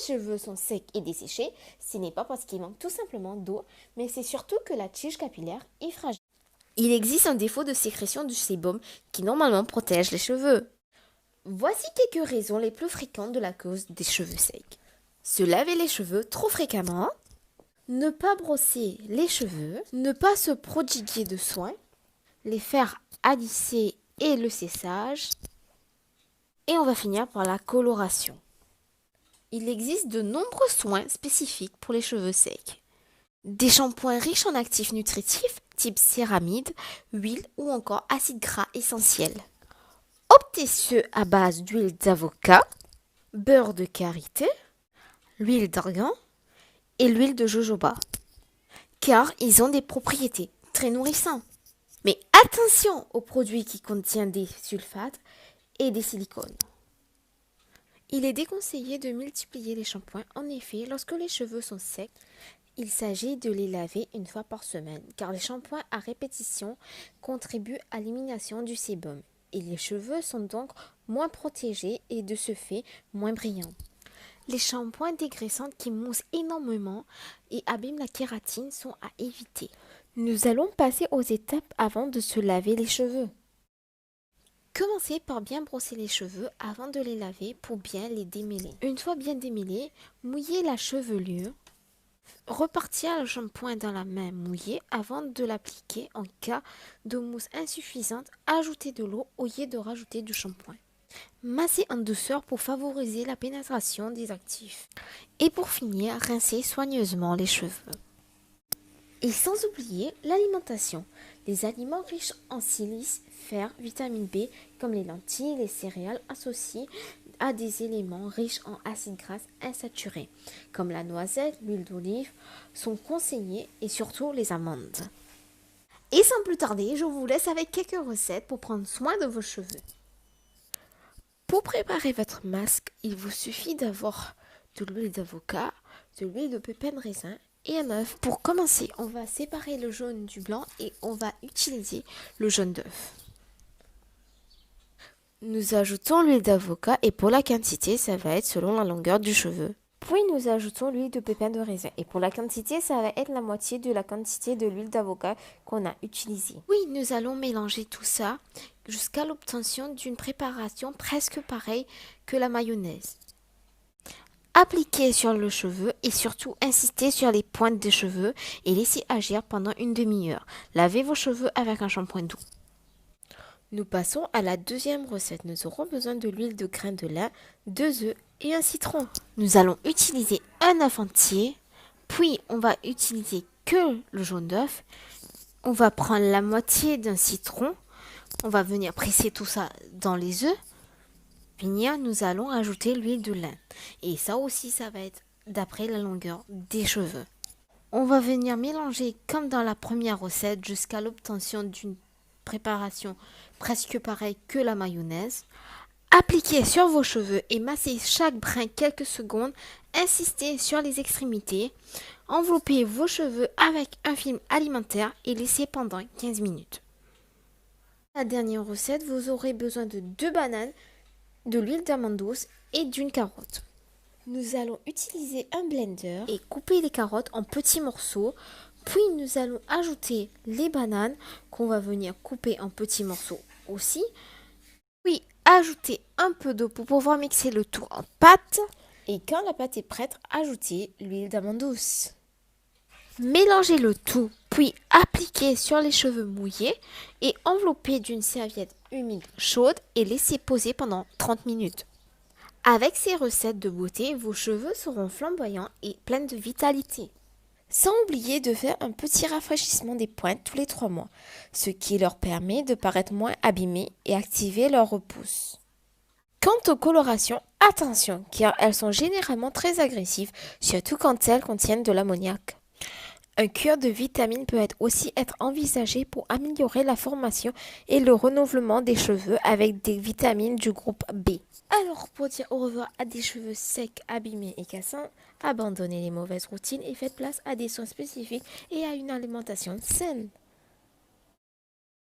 cheveux sont secs et desséchés, ce n'est pas parce qu'il manque tout simplement d'eau, mais c'est surtout que la tige capillaire est fragile. Il existe un défaut de sécrétion du sébum qui normalement protège les cheveux. Voici quelques raisons les plus fréquentes de la cause des cheveux secs. Se laver les cheveux trop fréquemment, ne pas brosser les cheveux, ne pas se prodiguer de soins, les faire à lisser et le séchage, et on va finir par la coloration. Il existe de nombreux soins spécifiques pour les cheveux secs. Des shampoings riches en actifs nutritifs, type céramide, huile ou encore acide gras essentiel. Optez ceux à base d'huile d'avocat, beurre de karité, l'huile d'argan et l'huile de jojoba, car ils ont des propriétés très nourrissantes. Mais attention aux produits qui contiennent des sulfates et des silicones. Il est déconseillé de multiplier les shampoings. En effet, lorsque les cheveux sont secs, il s'agit de les laver une fois par semaine, car les shampoings à répétition contribuent à l'élimination du sébum. Et les cheveux sont donc moins protégés et de ce fait moins brillants. Les shampoings dégraissants qui moussent énormément et abîment la kératine sont à éviter. Nous allons passer aux étapes avant de se laver les cheveux. Commencez par bien brosser les cheveux avant de les laver pour bien les démêler. Une fois bien démêlés, mouillez la chevelure. Repartir le shampoing dans la main mouillée avant de l'appliquer. En cas de mousse insuffisante, ajoutez de l'eau au lieu de rajouter du shampoing. Massez en douceur pour favoriser la pénétration des actifs. Et pour finir, rincez soigneusement les cheveux. Et sans oublier l'alimentation. Les aliments riches en silice, fer, vitamine B, comme les lentilles, les céréales associées à des éléments riches en acides gras insaturés, comme la noisette, l'huile d'olive, sont conseillés et surtout les amandes. Et sans plus tarder, je vous laisse avec quelques recettes pour prendre soin de vos cheveux. Pour préparer votre masque, il vous suffit d'avoir de l'huile d'avocat, de l'huile de pépins de raisin et un œuf. Pour commencer, on va séparer le jaune du blanc et on va utiliser le jaune d'œuf. Nous ajoutons l'huile d'avocat et pour la quantité, ça va être selon la longueur du cheveu. Puis nous ajoutons l'huile de pépins de raisin et pour la quantité, ça va être la moitié de la quantité de l'huile d'avocat qu'on a utilisée. Oui, nous allons mélanger tout ça jusqu'à l'obtention d'une préparation presque pareille que la mayonnaise. Appliquez sur le cheveu et surtout insistez sur les pointes des cheveux et laissez agir pendant une demi-heure. Lavez vos cheveux avec un shampoing doux. Nous passons à la deuxième recette. Nous aurons besoin de l'huile de grain de lin, 2 œufs et un citron. Nous allons utiliser un œuf entier, puis on va utiliser que le jaune d'œuf. On va prendre la moitié d'un citron. On va venir presser tout ça dans les œufs. Finir, nous allons ajouter l'huile de lin. Et ça aussi, ça va être d'après la longueur des cheveux. On va venir mélanger comme dans la première recette jusqu'à l'obtention d'une préparation presque pareille que la mayonnaise. Appliquez sur vos cheveux et massez chaque brin quelques secondes. Insistez sur les extrémités. Enveloppez vos cheveux avec un film alimentaire et laissez pendant 15 minutes. La dernière recette, vous aurez besoin de 2 bananes, de l'huile d'amande douce et d'une carotte. Nous allons utiliser un blender et couper les carottes en petits morceaux. Puis nous allons ajouter les bananes qu'on va venir couper en petits morceaux aussi. Puis ajouter un peu d'eau pour pouvoir mixer le tout en pâte. Et quand la pâte est prête, ajoutez l'huile d'amande douce. Mélangez le tout, puis appliquez sur les cheveux mouillés et enveloppez d'une serviette humide chaude et laissez poser pendant 30 minutes. Avec ces recettes de beauté, vos cheveux seront flamboyants et pleins de vitalité. Sans oublier de faire un petit rafraîchissement des pointes tous les 3 mois, ce qui leur permet de paraître moins abîmés et activer leur repousse. Quant aux colorations, attention, car elles sont généralement très agressives, surtout quand elles contiennent de l'ammoniac. Un cure de vitamines peut aussi être envisagé pour améliorer la formation et le renouvellement des cheveux avec des vitamines du groupe B. Alors pour dire au revoir à des cheveux secs, abîmés et cassants, abandonnez les mauvaises routines et faites place à des soins spécifiques et à une alimentation saine.